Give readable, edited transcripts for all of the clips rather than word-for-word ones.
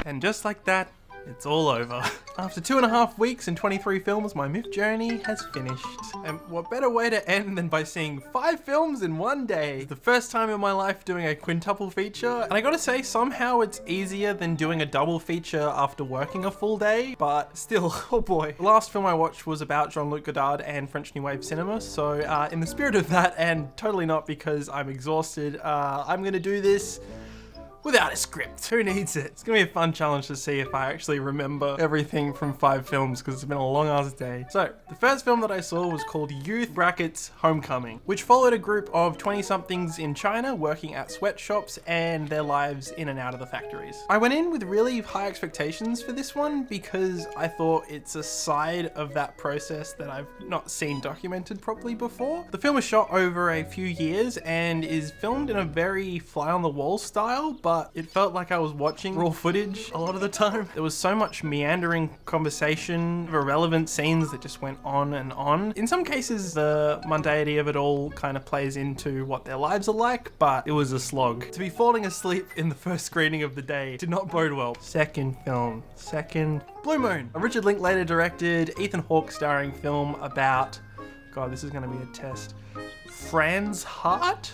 And just like that, it's all over. After 2.5 weeks and 23 films, my MIFF journey has finished. And what better way to end than by seeing 5 films in one day? It's the first time in my life doing a quintuple feature, and I gotta say, somehow it's easier than doing a double feature after working a full day, but still, oh boy. The last film I watched was about Jean-Luc Godard and French New Wave cinema, so in the spirit of that, and totally not because I'm exhausted, I'm gonna do this without a script. Who needs it? It's gonna be a fun challenge to see if I actually remember everything from 5 films because it's been a long ass day. So, the first film that I saw was called Youth brackets Homecoming, which followed a group of 20-somethings in China working at sweatshops and their lives in and out of the factories. I went in with really high expectations for this one because I thought it's a side of that process that I've not seen documented properly before. The film was shot over a few years and is filmed in a very fly-on-the-wall style, but it felt like I was watching raw footage a lot of the time. There was so much meandering conversation, irrelevant scenes that just went on and on. In some cases, the mundanity of it all kind of plays into what their lives are like, but it was a slog. To be falling asleep in the first screening of the day did not bode well. Second film. Blue Moon. A Richard Linklater directed, Ethan Hawke starring film about, God, this is gonna be a test. Franz Hart?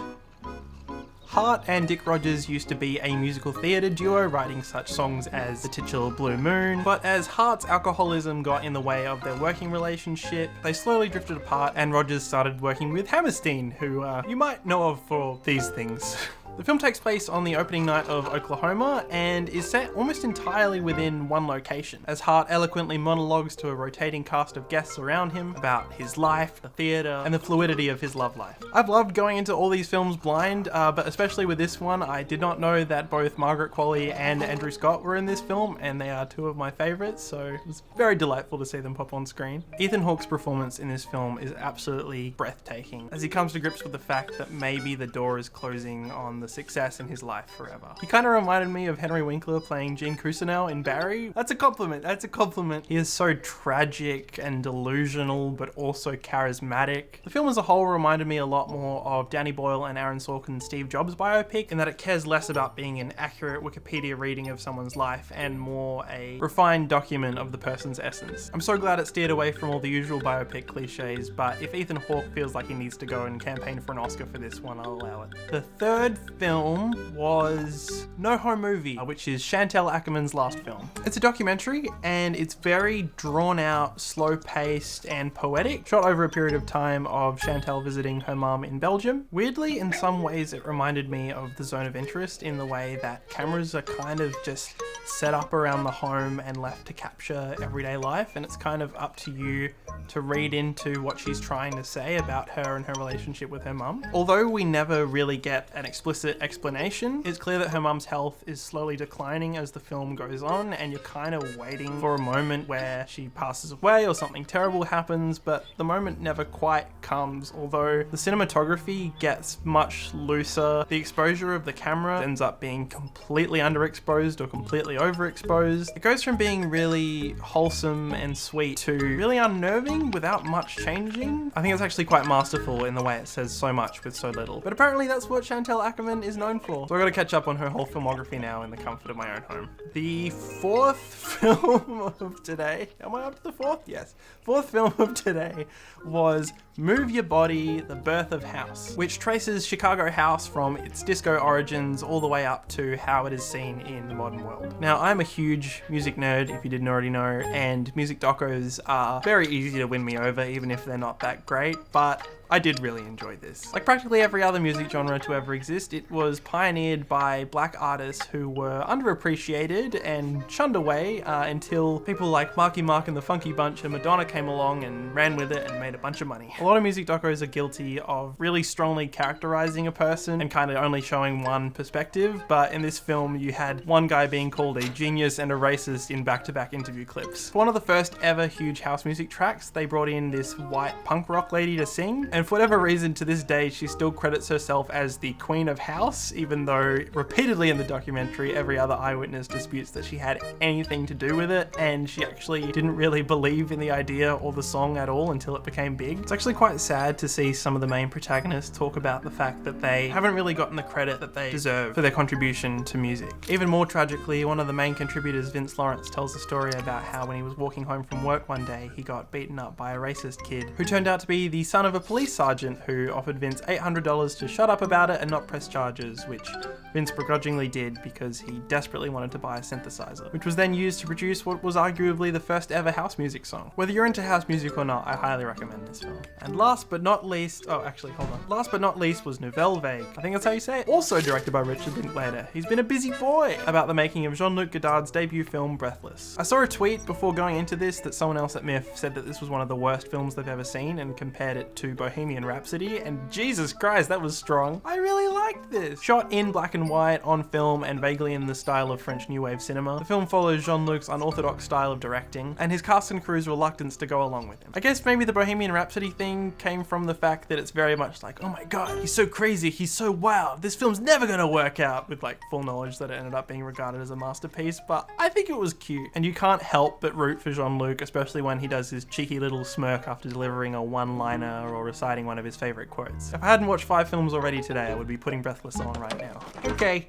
Hart and Dick Rogers used to be a musical theatre duo writing such songs as the titular Blue Moon, but as Hart's alcoholism got in the way of their working relationship, they slowly drifted apart and Rogers started working with Hammerstein, who you might know of for these things. The film takes place on the opening night of Oklahoma and is set almost entirely within one location, as Hart eloquently monologues to a rotating cast of guests around him about his life, the theatre, and the fluidity of his love life. I've loved going into all these films blind, but especially with this one, I did not know that both Margaret Qualley and Andrew Scott were in this film, and they are 2 of my favourites, so it was very delightful to see them pop on screen. Ethan Hawke's performance in this film is absolutely breathtaking, as he comes to grips with the fact that maybe the door is closing on the success in his life forever. He kind of reminded me of Henry Winkler playing Gene Cousineau in Barry. That's a compliment. He is so tragic and delusional, but also charismatic. The film as a whole reminded me a lot more of Danny Boyle and Aaron Sorkin's Steve Jobs biopic, in that it cares less about being an accurate Wikipedia reading of someone's life and more a refined document of the person's essence. I'm so glad it steered away from all the usual biopic cliches, but if Ethan Hawke feels like he needs to go and campaign for an Oscar for this one, I'll allow it. The third film was No Home Movie, which is Chantal Akerman's last film. It's a documentary and it's very drawn out, slow paced and poetic, shot over a period of time of Chantal visiting her mum in Belgium. Weirdly, in some ways it reminded me of The Zone of Interest in the way that cameras are kind of just set up around the home and left to capture everyday life, and it's kind of up to you to read into what she's trying to say about her and her relationship with her mum. Although we never really get an explicit explanation, it's clear that her mum's health is slowly declining as the film goes on, and you're kind of waiting for a moment where she passes away or something terrible happens, but the moment never quite comes. Although the cinematography gets much looser, the exposure of the camera ends up being completely underexposed or completely overexposed. It goes from being really wholesome and sweet to really unnerving without much changing. I think it's actually quite masterful in the way it says so much with so little. But apparently that's what Chantal Akerman is known for. So I gotta catch up on her whole filmography now in the comfort of my own home. The 4th film of today, am I up to the 4th? Yes. 4th film of today was Move Your Body, The Birth of House, which traces Chicago house from its disco origins all the way up to how it is seen in the modern world. Now, I'm a huge music nerd, if you didn't already know, and music docos are very easy to win me over, even if they're not that great, but I did really enjoy this. Like practically every other music genre to ever exist, it was pioneered by black artists who were underappreciated and shunned away until people like Marky Mark and the Funky Bunch and Madonna came along and ran with it and made a bunch of money. A lot of music docos are guilty of really strongly characterizing a person and kind of only showing one perspective, but in this film you had one guy being called a genius and a racist in back-to-back interview clips. For one of the first ever huge house music tracks, they brought in this white punk rock lady to sing, And for whatever reason, to this day, she still credits herself as the Queen of House, even though repeatedly in the documentary, every other eyewitness disputes that she had anything to do with it, and she actually didn't really believe in the idea or the song at all until it became big. It's actually quite sad to see some of the main protagonists talk about the fact that they haven't really gotten the credit that they deserve for their contribution to music. Even more tragically, one of the main contributors, Vince Lawrence, tells the story about how when he was walking home from work one day, he got beaten up by a racist kid who turned out to be the son of a police sergeant who offered Vince $800 to shut up about it and not press charges, which Vince begrudgingly did because he desperately wanted to buy a synthesizer, which was then used to produce what was arguably the first ever house music song. Whether you're into house music or not, I highly recommend this film. And last but not least, last but not least was Nouvelle, Vague. I think that's how you say it. Also directed by Richard Linklater. He's been a busy boy about the making of Jean-Luc Godard's debut film, Breathless. I saw a tweet before going into this that someone else at MIFF said that this was one of the worst films they've ever seen and compared it to Bohemian Rhapsody, and Jesus Christ, that was strong. I really liked this. Shot in black and white, on film, and vaguely in the style of French New Wave cinema, the film follows Jean-Luc's unorthodox style of directing, and his cast and crew's reluctance to go along with him. I guess maybe the Bohemian Rhapsody thing came from the fact that it's very much like, oh my god, he's so crazy, he's so wild, this film's never gonna work out, with like full knowledge that it ended up being regarded as a masterpiece, but I think it was cute, and you can't help but root for Jean-Luc, especially when he does his cheeky little smirk after delivering a one-liner or reciting one of his favourite quotes. If I hadn't watched 5 films already today, I would be putting Breathless on right now. Okay.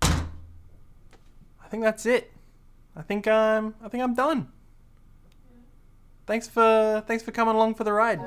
I think that's it. I think I'm done. Thanks for coming along for the ride.